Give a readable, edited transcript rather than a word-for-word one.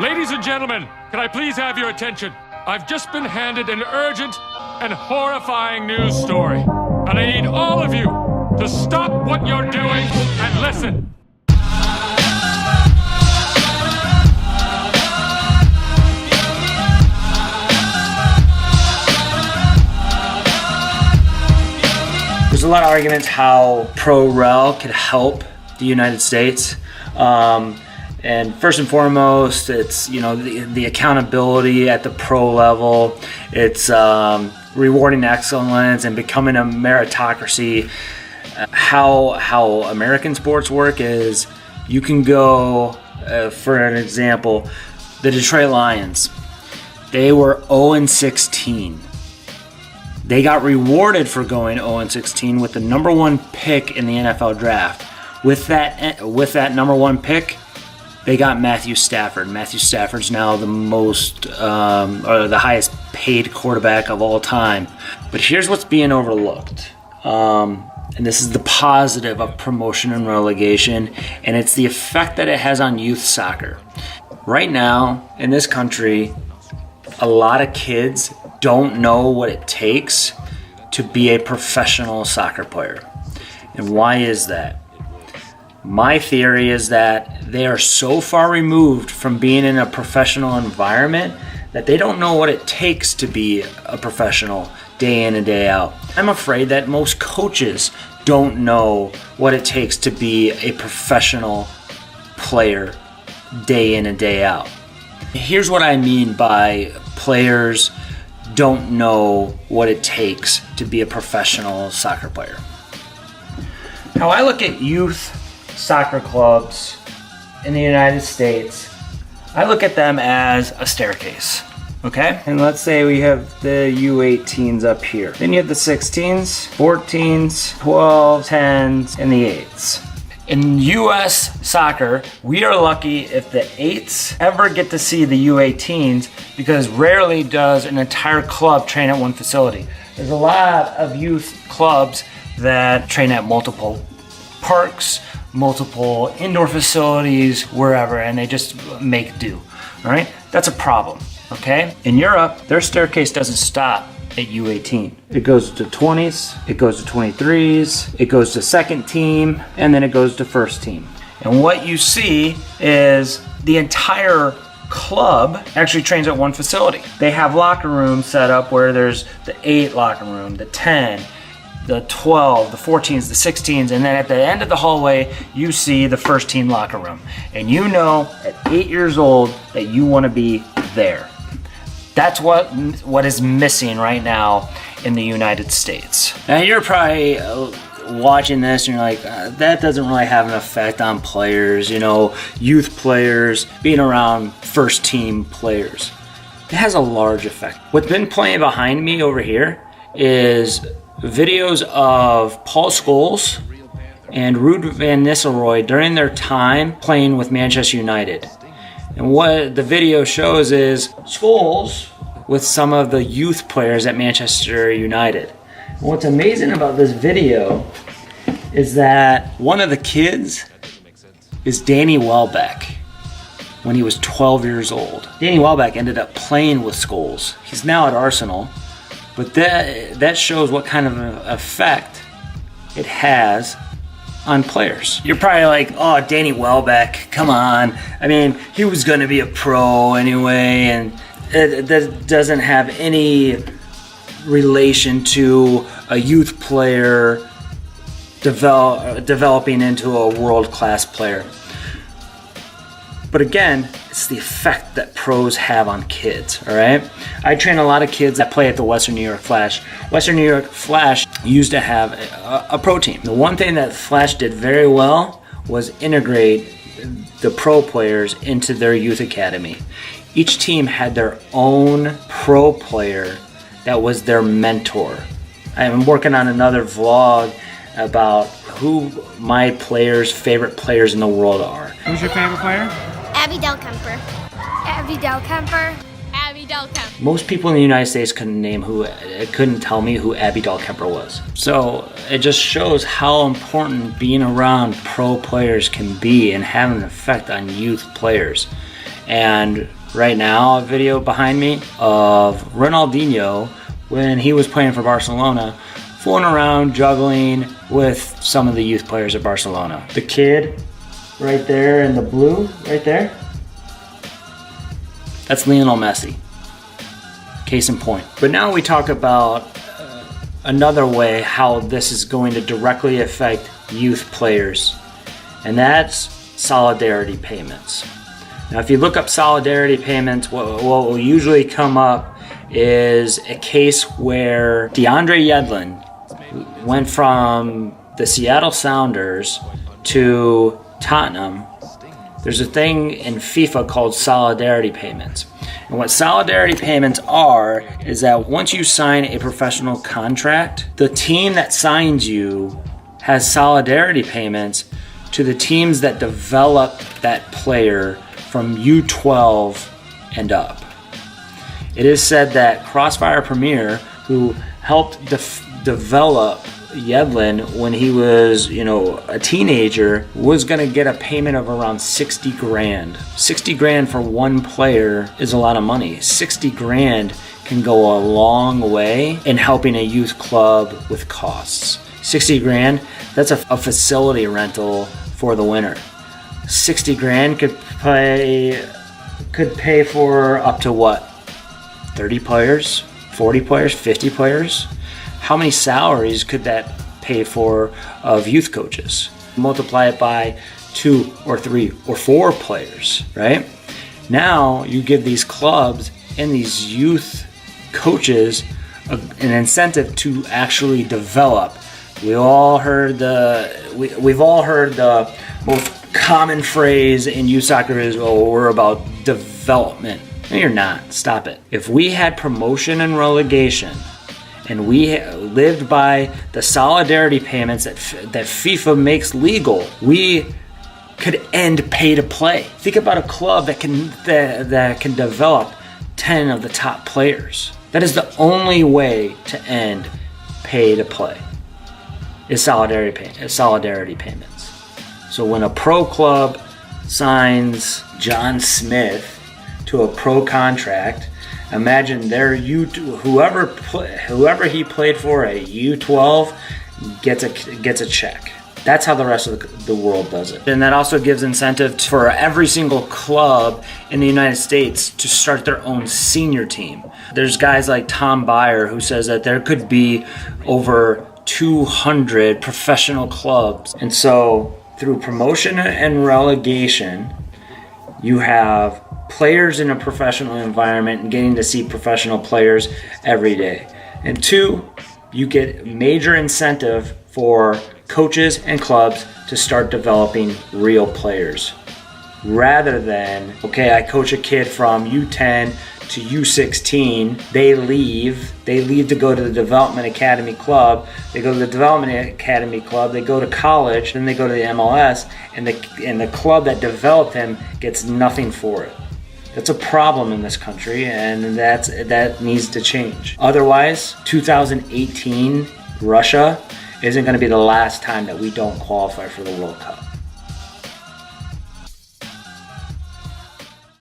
Ladies and gentlemen, can I please have your attention? I've just been handed an urgent and horrifying news story. And I need all of you to stop what you're doing and listen. There's a lot of arguments how pro-rel could help the United States. And first and foremost, it's the accountability at the pro level. It's rewarding excellence and becoming a meritocracy. How American sports work is you can go, for an example, the Detroit Lions. They were 0-16. They got rewarded for going 0-16 with the number one pick in the NFL draft. With that number one pick, they got Matthew Stafford. Matthew Stafford's now the the highest paid quarterback of all time. But here's what's being overlooked. And this is the positive of promotion and relegation, and it's the effect that it has on youth soccer. Right now, in this country, a lot of kids don't know what it takes to be a professional soccer player. And why is that? My theory is that they are so far removed from being in a professional environment that they don't know what it takes to be a professional day in and day out. I'm afraid that most coaches don't know what it takes to be a professional player day in and day out. Here's what I mean by players don't know what it takes to be a professional soccer player. How I look at youth soccer clubs in the United States, I look at them as a staircase, okay? And let's say we have the U18s up here. Then you have the 16s, 14s, 12s, 10s, and the 8s. In US soccer, we are lucky if the 8s ever get to see the U18s, because rarely does an entire club train at one facility. There's a lot of youth clubs that train at multiple parks, multiple indoor facilities, wherever, and they just make do, all right? That's a problem, okay? In Europe, their staircase doesn't stop at U18. It goes to 20s, it goes to 23s, it goes to second team, and then it goes to first team. And what you see is the entire club actually trains at one facility. They have locker rooms set up where there's the 8 locker room, the 10, the 12, the 14s, the 16s, and then at the end of the hallway, you see the first team locker room. And you know at 8 years old that you want to be there. That's what is missing right now in the United States. Now you're probably watching this and you're like, that doesn't really have an effect on players, youth players, being around first team players. It has a large effect. What's been playing behind me over here is videos of Paul Scholes and Ruud van Nistelrooy during their time playing with Manchester United. And what the video shows is Scholes with some of the youth players at Manchester United. And what's amazing about this video is that one of the kids is Danny Welbeck when he was 12 years old. Danny Welbeck ended up playing with Scholes. He's now at Arsenal. But that shows what kind of an effect it has on players. You're probably like, oh, Danny Welbeck, come on. I mean, he was going to be a pro anyway, and that doesn't have any relation to a youth player developing into a world-class player. But again, it's the effect that pros have on kids, all right? I train a lot of kids that play at the Western New York Flash. Western New York Flash used to have a pro team. The one thing that Flash did very well was integrate the pro players into their youth academy. Each team had their own pro player that was their mentor. I'm working on another vlog about who my favorite players in the world are. Who's your favorite player? Abby Delkemper. Abby Delkemper. Abby Delkemper. Most people in the United States couldn't tell me who Abby Delkemper was. So it just shows how important being around pro players can be and have an effect on youth players. And right now, a video behind me of Ronaldinho when he was playing for Barcelona, fooling around, juggling with some of the youth players at Barcelona. The kid right there in the blue, right there, that's Lionel Messi. Case in point. But now we talk about another way how this is going to directly affect youth players, and that's solidarity payments. Now, if you look up solidarity payments, what will usually come up is a case where DeAndre Yedlin went from the Seattle Sounders to Tottenham. There's a thing in FIFA called solidarity payments. And what solidarity payments are is that once you sign a professional contract, the team that signs you has solidarity payments to the teams that develop that player from U12 and up. It is said that Crossfire Premier, who helped develop Yedlin when he was, a teenager, was going to get a payment of around 60 grand. 60 grand for one player is a lot of money. 60 grand can go a long way in helping a youth club with costs. 60 grand, that's a facility rental for the winter. 60 grand could pay for up to what? 30 players, 40 players, 50 players? How many salaries could that pay for of youth coaches? Multiply it by 2 or 3 or 4 players, right? Now you give these clubs and these youth coaches an incentive to actually develop. We've all heard the most common phrase in youth soccer is, "Oh, we're about development." No, you're not. Stop it. If we had promotion and relegation, and we lived by the solidarity payments that FIFA makes legal, we could end pay to play. Think about a club that can develop 10 of the top players. That is the only way to end pay to play, is solidarity payments. So when a pro club signs John Smith to a pro contract, imagine whoever he played for at U12 gets a check. That's how the rest of the world does it. And that also gives incentive for every single club in the United States to start their own senior team. There's guys like Tom Byer who says that there could be over 200 professional clubs. And so through promotion and relegation, you have players in a professional environment and getting to see professional players every day. And 2, you get major incentive for coaches and clubs to start developing real players. Rather than, okay, I coach a kid from U10 to U16, they leave to go to the development academy club, they go to the development academy club, they go to college, then they go to the MLS, and the club that developed him gets nothing for it. That's a problem in this country, and that needs to change. Otherwise, 2018 Russia isn't going to be the last time that we don't qualify for the World Cup.